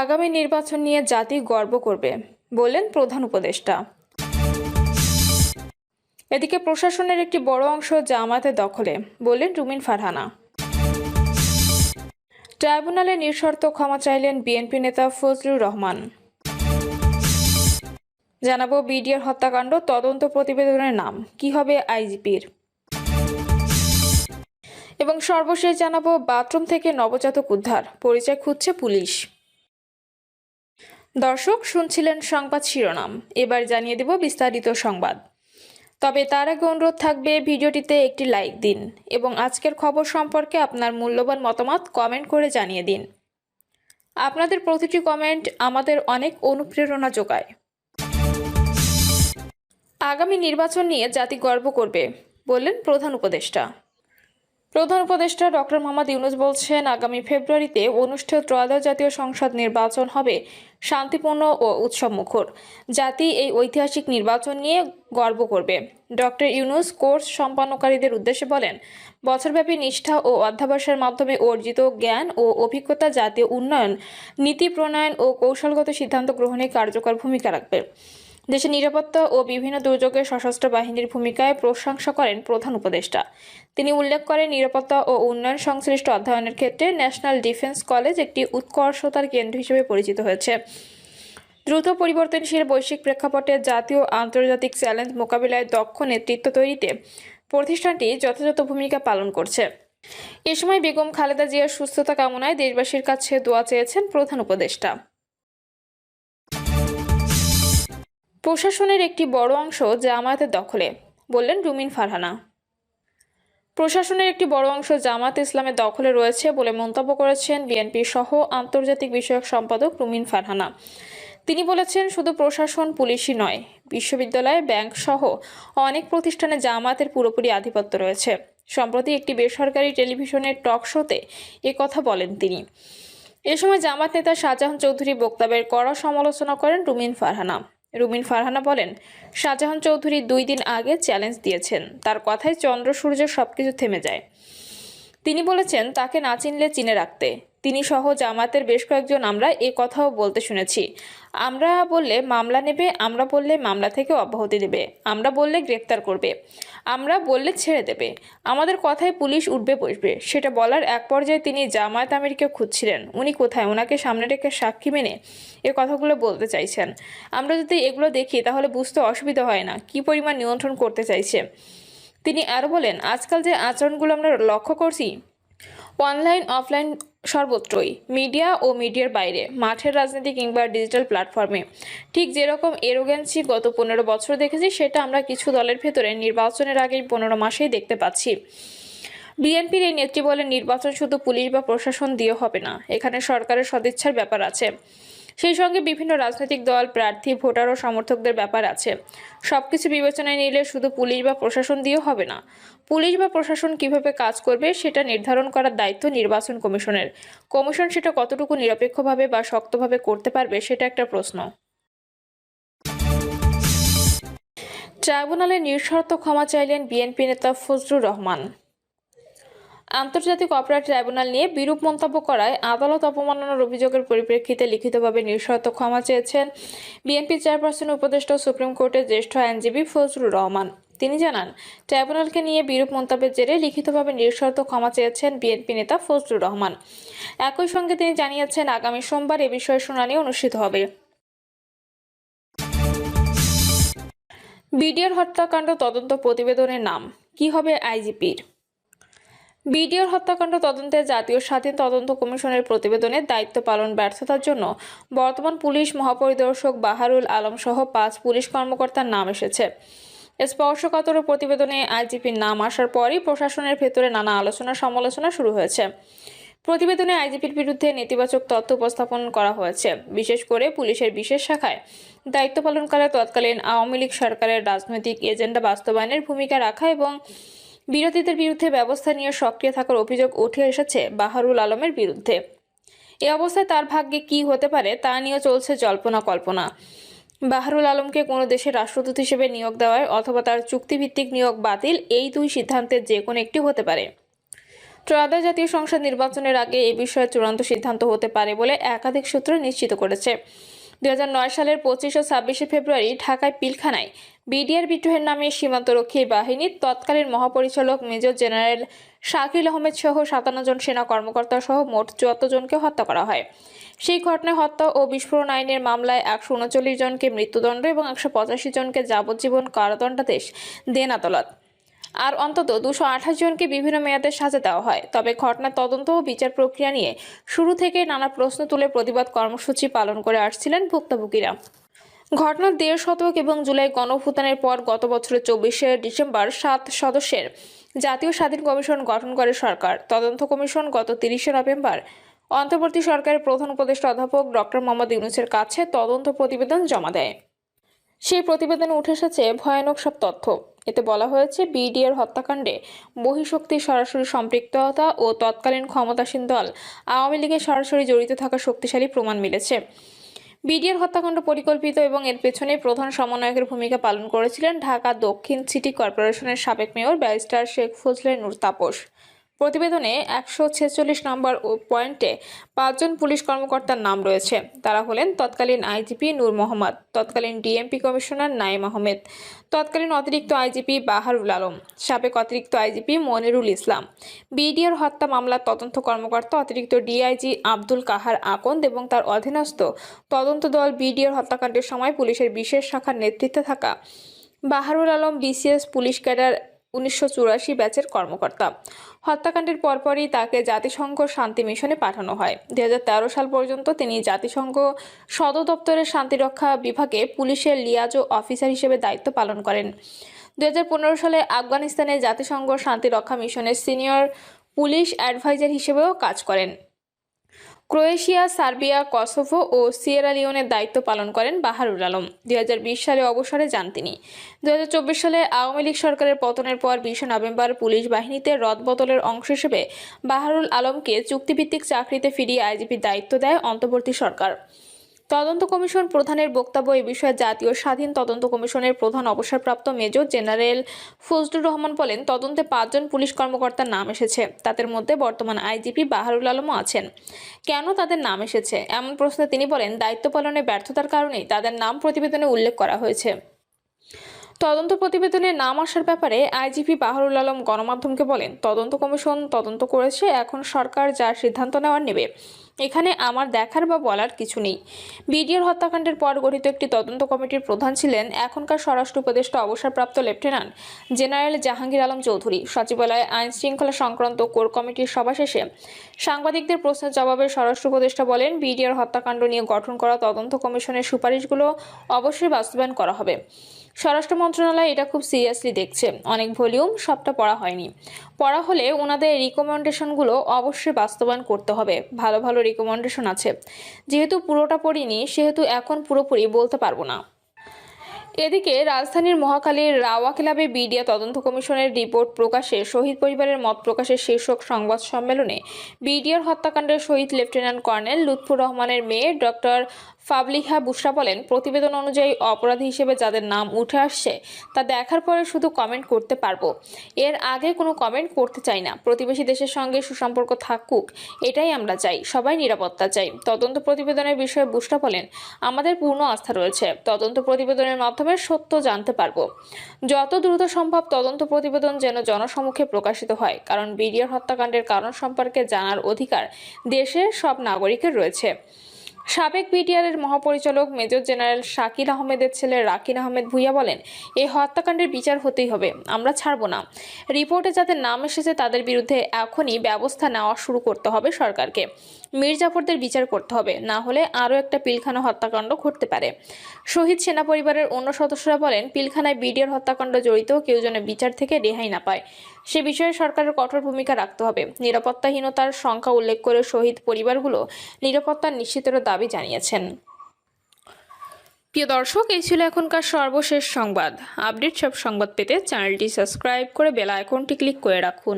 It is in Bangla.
আগামী নির্বাচন নিয়ে জাতি গর্ব করবে বললেন প্রধান উপদেষ্টা। এদিকে প্রশাসনের একটি বড় অংশ জামায়াতের দখলে বললেন রুমিন ফারহানা। ট্রাইব্যুনালে নিঃশর্ত ক্ষমা চাইলেন বিএনপি নেতা ফজলুর রহমান। জানাবো বিডিআর হত্যাকাণ্ড তদন্ত প্রতিবেদনের নাম কি হবে আইজিপির। এবং সর্বশেষ জানাবো বাথরুম থেকে নবজাতক উদ্ধার, পরিচয় খুঁজছে পুলিশ। দর্শক শুনছিলেন সংবাদ শিরোনাম, এবার জানিয়ে দেব বিস্তারিত সংবাদ। তবে তার আগে অনুরোধ থাকবে ভিডিওটিতে একটি লাইক দিন এবং আজকের খবর সম্পর্কে আপনার মূল্যবান মতামত কমেন্ট করে জানিয়ে দিন। আপনাদের প্রতিটি কমেন্ট আমাদের অনেক অনুপ্রেরণা যোগায়। আগামী নির্বাচন নিয়ে জাতি গর্ব করবে বললেন প্রধান উপদেষ্টা। প্রধান উপদেষ্টা ডক্টর মোহাম্মদ ইউনূস বলছেন, আগামী ফেব্রুয়ারিতে অনুষ্ঠেয় ত্রয়োদশ জাতীয় সংসদ নির্বাচন হবে শান্তিপূর্ণ ও উৎসবমুখর। জাতি এই ঐতিহাসিক নির্বাচন নিয়ে গর্ব করবে। ডক্টর ইউনূস কোর্স সম্পন্নকারীদের উদ্দেশ্যে বলেন, বছরব্যাপী নিষ্ঠা ও অধ্যাবসায়ের মাধ্যমে অর্জিত জ্ঞান ও অভিজ্ঞতা জাতীয় উন্নয়ন, নীতি প্রণয়ন ও কৌশলগত সিদ্ধান্ত গ্রহণে কার্যকর ভূমিকা রাখবে। দেশের নিরাপত্তা ও বিভিন্ন দুর্যোগে সশস্ত্র বাহিনীর ভূমিকায় প্রশংসা করেন প্রধান উপদেষ্টা। তিনি উল্লেখ করেন, নিরাপত্তা ও উন্নয়ন সংশ্লিষ্ট অধ্যয়নের ক্ষেত্রে ন্যাশনাল ডিফেন্স কলেজ একটি উৎকর্ষতার কেন্দ্র হিসেবে পরিচিত হয়েছে। দ্রুত পরিবর্তনশীল বৈশ্বিক প্রেক্ষাপটে জাতীয় আন্তর্জাতিক চ্যালেঞ্জ মোকাবিলায় দক্ষ নেতৃত্ব তৈরিতে প্রতিষ্ঠানটি যথাযথ ভূমিকা পালন করছে। এ সময় বেগম খালেদা জিয়ার সুস্থতা কামনায় দেশবাসীর কাছে দোয়া চেয়েছেন প্রধান উপদেষ্টা। প্রশাসনের একটি বড় অংশ জামায়াতের দখলে বললেন রুমিন ফারহানা। প্রশাসনের একটি বড় অংশ জামায়াত ইসলামের দখলে রয়েছে বলে মন্তব্য করেছেন বিএনপি সহ আন্তর্জাতিক বিষয়ক সম্পাদক রুমিন ফারহানা। তিনি বলেছেন, শুধু প্রশাসন পুলিশই নয়, বিশ্ববিদ্যালয়, ব্যাংক সহ অনেক প্রতিষ্ঠানে জামায়াতের পুরোপুরি আধিপত্য রয়েছে। সম্প্রতি একটি বেসরকারি টেলিভিশনের টক শোতে কথা বলেন তিনি। এ সময় জামায়াত নেতা শাহজাহান চৌধুরী বক্তব্যের কড়া সমালোচনা করেন রুমিন ফারহানা। রুমিন ফারহানা বলেন, শাহজাহান চৌধুরী 2 দিন আগে চ্যালেঞ্জ দিয়েছেন, তার কথায় চন্দ্র সূর্য সবকিছু থেমে যায়। তিনি বলেছেন, তাকে না চিনলে চিনে রাখতে। তিনি সহ জামায়াতের বেশ কয়েকজন আমরা কথাও বলতে শুনেছি। আমরা বললে মামলা নেবে, আমরা বললে মামলা থেকে অব্যাহতি দেবে, আমরা বললে গ্রেপ্তার করবে, আমরা বললে ছেড়ে দেবে, আমাদের কথায় পুলিশ উঠবে বসবে। সেটা বলার এক পর্যায়ে তিনি জামায়াত আমিরকে খুঁজছিলেন, উনি কোথায়, ওনাকে সামনে রেখে সাক্ষী মেনে কথাগুলো বলতে চাইছেন। আমরা যদি এগুলো দেখি তাহলে বুঝতে অসুবিধা হয় না কি পরিমাণ নিয়ন্ত্রণ করতে চাইছে। তিনি আরও বলেন, আজকাল যে আচরণগুলো আমরা লক্ষ্য করছি, অনলাইন অফলাইন সর্বত্রই, মিডিয়া ও মিডিয়ার বাইরে, মাঠের রাজনীতি কিংবা ডিজিটাল প্ল্যাটফর্মে, ঠিক যেরকম এরোগ্যান্সি গত 15 বছর দেখেছি, সেটা আমরা কিছু দলের ভেতরে নির্বাচনের আগেই 15 মাসেই দেখতে পাচ্ছি। বিএনপির এই নেত্রী বলেন, নির্বাচন শুধু পুলিশ বা প্রশাসন দিয়ে হবে না, এখানে সরকারের সদিচ্ছার ব্যাপার আছে। সেই সঙ্গে বিভিন্ন রাজনৈতিক দল, প্রার্থী, ভোটার ও সমর্থকদের ব্যাপার আছে। সবকিছু বিবেচনায় নিলে শুধু পুলিশ বা প্রশাসন দিয়েও হবে না। পুলিশ বা প্রশাসন কিভাবে কাজ করবে সেটা নির্ধারণ করার দায়িত্ব নির্বাচন কমিশনের। কমিশন সেটা কতটুকু নিরপেক্ষভাবে বা শক্তভাবে করতে পারবে সেটা একটা প্রশ্ন। ট্রাইব্যুনালে নিঃশর্ত ক্ষমা চাইলেন বিএনপি নেতা ফজলুর রহমান। আন্তর্জাতিক অপরাধ ট্রাইব্যুনাল নিয়ে বিরূপ মন্তব্য করায় আদালত অবমাননার অভিযোগের পরিপ্রেক্ষিতে লিখিতভাবে নিঃশর্ত ক্ষমা চেয়েছেন বিএনপি চেয়ারপারসন উপদেষ্টা সুপ্রিম কোর্টের জ্যেষ্ঠ আইনজীবী ফজলুর রহমান। তিনি জানান, ট্রাইব্যুনালকে নিয়ে বিরূপ মন্তব্যের জেরে লিখিতভাবে নিঃশর্ত ক্ষমা চেয়েছেন বিএনপি নেতা ফজলুর রহমান। একই সঙ্গে তিনি জানিয়েছেন, আগামী সোমবার এ বিষয়ে শুনানি অনুষ্ঠিত হবে। বিডিআর হত্যাকাণ্ড তদন্ত প্রতিবেদনের নাম কি হবে আইজিপির। বিডিআর হত্যাকাণ্ড তদন্তে জাতীয় স্বাধীন তদন্ত কমিশনের প্রতিবেদনের দায়িত্ব পালন ব্যর্থতার জন্য বর্তমান পুলিশ মহাপরিদর্শক বাহারুল আলম সহ 5 পুলিশ কর্মকর্তার নাম এসেছে। স্পর্শকাতর প্রতিবেদনে আইজিপির নাম আসার পরই প্রশাসনের ভেতরে নানা আলোচনা সমালোচনা শুরু হয়েছে। প্রতিবেদনে আইজিপির বিরুদ্ধে নেতিবাচক তথ্য উপস্থাপন করা হয়েছে, বিশেষ করে পুলিশের বিশেষ শাখায় দায়িত্ব পালনকালে তৎকালীন আওয়ামী লীগ সরকারের রাজনৈতিক এজেন্ডা বাস্তবায়নের ভূমিকা রাখা এবং বিরোধীদের বিরুদ্ধে ব্যবস্থা নিয়ে সক্রিয় থাকার অভিযোগ উঠে এসেছে বাহারুল আলমের বিরুদ্ধে। এই অবস্থায় তার ভাগ্যে কি হতে পারে তা নিয়ে চলছে জল্পনা কল্পনা। বাহারুল আলমকে কোনো দেশের রাষ্ট্রদূত হিসেবে নিয়োগ দেওয়ায় অথবা তার চুক্তিভিত্তিক নিয়োগ বাতিল, এই 2 সিদ্ধান্তের যে কোনো একটি হতে পারে। ত্রয়োদশ জাতীয় সংসদ নির্বাচনের আগে এই বিষয়ে চূড়ান্ত সিদ্ধান্ত হতে পারে বলে একাধিক সূত্র নিশ্চিত করেছে। 2009 সালের 25 ও 26 ফেব্রুয়ারি ঢাকায় পিলখানায় বিডিআর বিদ্রোহের নামে সীমান্তরক্ষী বাহিনীর তৎকালীন মহাপরিচালক মেজর জেনারেল শাকিল আহমেদ সহ 57 জন সেনা কর্মকর্তা সহ মোট 74 জনকে হত্যা করা হয়। সেই ঘটনায় হত্যা ও বিস্ফোরণ আইনের মামলায় 139 জনকে মৃত্যুদণ্ড এবং 185 জনকে যাবজ্জীবন কারাদণ্ডাদেশ দেন আদালত। আর অন্তত 228 জনকে বিভিন্ন মেয়াদে সাজা দেওয়া হয়। তবে ঘটনার তদন্ত ও বিচার প্রক্রিয়া নিয়ে শুরু থেকে নানা প্রশ্ন তুলে প্রতিবাদ কর্মসূচি পালন করে আসছিলেন ভুক্তভোগীরা। ঘটনার 1.5 শতক এবং জুলাই গণঅভ্যুত্থানের পর গত বছরের 24শে ডিসেম্বর 7 সদস্যের জাতীয় স্বাধীন কমিশন গঠন করে সরকার। তদন্ত কমিশন গত 30শে নভেম্বর অন্তর্বর্তী সরকারের প্রধান উপদেষ্টা অধ্যাপক ডক্টর মোহাম্মদ ইউনূসের কাছে তদন্ত প্রতিবেদন জমা দেয়। সেই প্রতিবেদনে উঠে এসেছে ভয়ানক সব তথ্য। এতে বলা হয়েছে, বিডিআর হত্যাকাণ্ডে বহিঃশক্তির সরাসরি সম্পৃক্ততা ও তৎকালীন ক্ষমতাসীন দল আওয়ামী লীগের সরাসরি জড়িত থাকার শক্তিশালী প্রমাণ মিলেছে। বিডিআর হত্যাকাণ্ড পরিকল্পিত এবং এর পেছনে প্রধান সমন্বয়কের ভূমিকা পালন করেছিলেন ঢাকা দক্ষিণ সিটি কর্পোরেশনের সাবেক মেয়র ব্যারিস্টার শেখ ফজলে নূর তাপস। প্রতিবেদনে 146 নম্বর পয়েন্টে 5 জন পুলিশ কর্মকর্তার নাম রয়েছে। তারা হলেন তৎকালীন আইজিপি নূর মোহাম্মদ, তৎকালীন ডিএমপি কমিশনার নাঈম আহমেদ, তৎকালীন অতিরিক্ত আইজিপি বাহারুল আলম, সাবেক অতিরিক্ত আইজিপি মনিরুল ইসলাম, বিডিআর হত্যা মামলার তদন্ত কর্মকর্তা অতিরিক্ত ডিআইজি আব্দুল কাহার আকন্দ এবং তার অধীনস্থ তদন্ত দল বিডিআর হত্যাকাণ্ডের সময় পুলিশের বিশেষ শাখার নেতৃত্বে থাকা Baharul Alam BCS police cadre 1984 ব্যাচের কর্মকর্তা। হত্যাকাণ্ডের পরপরই তাকে জাতিসংঘ শান্তি মিশনে পাঠানো হয়। 2013 সাল পর্যন্ত তিনি জাতিসংঘ সদর দপ্তরের শান্তিরক্ষা বিভাগে পুলিশের লিয়াজো অফিসার হিসেবে দায়িত্ব পালন করেন। 2015 সালে আফগানিস্তানে জাতিসংঘ শান্তিরক্ষা মিশনের সিনিয়র পুলিশ অ্যাডভাইজার হিসেবেও কাজ করেন। ক্রোয়েশিয়া, সার্বিয়া, কসোভো ও সিয়েরা লিওনের দায়িত্ব পালন করেন বাহারুল আলম। 2020 সালে অবসরে যান তিনি। 2024 সালে আওয়ামী লীগ সরকারের পতনের পর 20 নভেম্বর পুলিশ বাহিনীতে রদবদলের অংশ হিসেবে বাহারুল আলমকে চুক্তিভিত্তিক চাকরিতে ফিরিয়ে আইজিপির দায়িত্ব দেয় অন্তর্বর্তী সরকার। তদন্ত কমিশন প্রধানের বক্তব্য। এই বিষয়ে জাতীয় স্বাধীন তদন্ত কমিশনের প্রধান অবসরপ্রাপ্ত মেজর জেনারেল ফজলুর রহমান বলেন, তদন্তে 5 জন পুলিশ কর্মকর্তার নাম এসেছে। তাদের মধ্যে বর্তমান আইজিপি বাহারুল আলমও আছেন। কেন তাদের নাম এসেছে এমন প্রশ্নে তিনি বলেন, দায়িত্ব পালনে ব্যর্থতার কারণেই তাদের নাম প্রতিবেদনে উল্লেখ করা হয়েছে। তদন্ত প্রতিবেদনে নাম আসার ব্যাপারে আইজিপি বাহারুল আলম গণমাধ্যমকে বলেন, তদন্ত কমিশন তদন্ত করেছে, এখন সরকার যা সিদ্ধান্ত নেওয়ার নেবে। এখানে আমার দেখার বা বলার কিছু নেই। বিডিআর হত্যাকাণ্ডের পর গঠিত একটি তদন্ত কমিটির প্রধান ছিলেন এখনকার স্বরাষ্ট্র উপদেষ্টা অবসরপ্রাপ্ত লেফটেন্যান্ট জেনারেল জাহাঙ্গীর আলম চৌধুরী। সচিবালয়ে আইন শৃঙ্খলা সংক্রান্ত কোর কমিটির সভা শেষে সাংবাদিকদের প্রশ্নের জবাবে স্বরাষ্ট্র উপদেষ্টা বলেন, বিডিআর হত্যাকাণ্ড নিয়ে গঠন করা তদন্ত কমিশনের সুপারিশগুলো অবশ্যই বাস্তবায়ন করা হবে। স্বরাষ্ট্র মন্ত্রণালয় এটা খুব সিরিয়াসলি দেখছে। অনেক ভলিউম, সবটা পড়া হয়নি। পড়া হলে ওনাদের রিকমেন্ডেশনগুলো অবশ্যই বাস্তবায়ন করতে হবে। ভালো ভালো রিকমেন্ডেশন আছে। যেহেতু পুরোটা পড়িনি, সেহেতু এখন পুরোপুরি বলতে পারবো না। এদিকে রাজধানীর মহাখালীর রাওয়া ক্লাবে বিডিআর তদন্ত কমিশনের রিপোর্ট প্রকাশে শহীদ পরিবারের মত প্রকাশের শীর্ষক সংবাদ সম্মেলনে বিডিআর হত্যাকাণ্ডের শহীদ লেফটেন্যান্ট কর্নেল লুৎফুর রহমানের মেয়ে ডক্টর ফাবলিহা বুশরা বলেন, প্রতিবেদন অনুযায়ী অপরাধী হিসেবে যাদের নাম উঠে আসছে তা দেখার পরে শুধু কমেন্ট করতে পারবো, এর আগে কোনো কমেন্ট করতে চাই না। প্রতিবেশী দেশের সঙ্গে সুসম্পর্ক থাকুক, এটাই আমরা চাই। সবাই নিরাপত্তা চাই। তদন্ত প্রতিবেদনের বিষয়ে বুশরা বলেন, আমাদের পূর্ণ আস্থা রয়েছে। তদন্ত প্রতিবেদনের মাধ্যমে সত্য জানতে পারবো। যত দ্রুত সম্ভব তদন্ত প্রতিবেদন যেন জনসমক্ষে প্রকাশিত হয়, কারণ বিডিআর হত্যাকাণ্ডের কারণ সম্পর্কে জানার অধিকার দেশের সব নাগরিকের রয়েছে। সাবেক বিডিআরের মহাপরিচালক মেজর জেনারেল শাকিল আহমেদের ছেলে রাকিন আহমেদ ভূঁইয়া বলেন, এই হত্যাকাণ্ডের বিচার হতেই হবে, আমরা ছাড়ব না। রিপোর্টে যাদের নাম এসেছে তাদের বিরুদ্ধে এখনই ব্যবস্থা নেওয়া শুরু করতে হবে সরকারকে। মীর জাফরদের বিচার করতে হবে, না হলে আরও একটা পিলখানা হত্যাকাণ্ড ঘটতে পারে। শহীদ সেনা পরিবারের অন্য সদস্যরা বলেন, পিলখানায় বিডিআর হত্যাকাণ্ড জড়িত কেউ যেন বিচার থেকে রেহাই না পায়, সে বিষয়ে সরকারের কঠোর ভূমিকা রাখতে হবে। নিরাপত্তাহীনতার সংখ্যা উল্লেখ করে শহীদ পরিবারগুলো নিরাপত্তা নিশ্চিতের দাবি জানিয়েছেন। প্রিয় দর্শক, এই ছিল এখনকার সর্বশেষ সংবাদ। আপডেট সব সংবাদ পেতে চ্যানেলটি সাবস্ক্রাইব করে বেল আইকনটি ক্লিক করে রাখুন।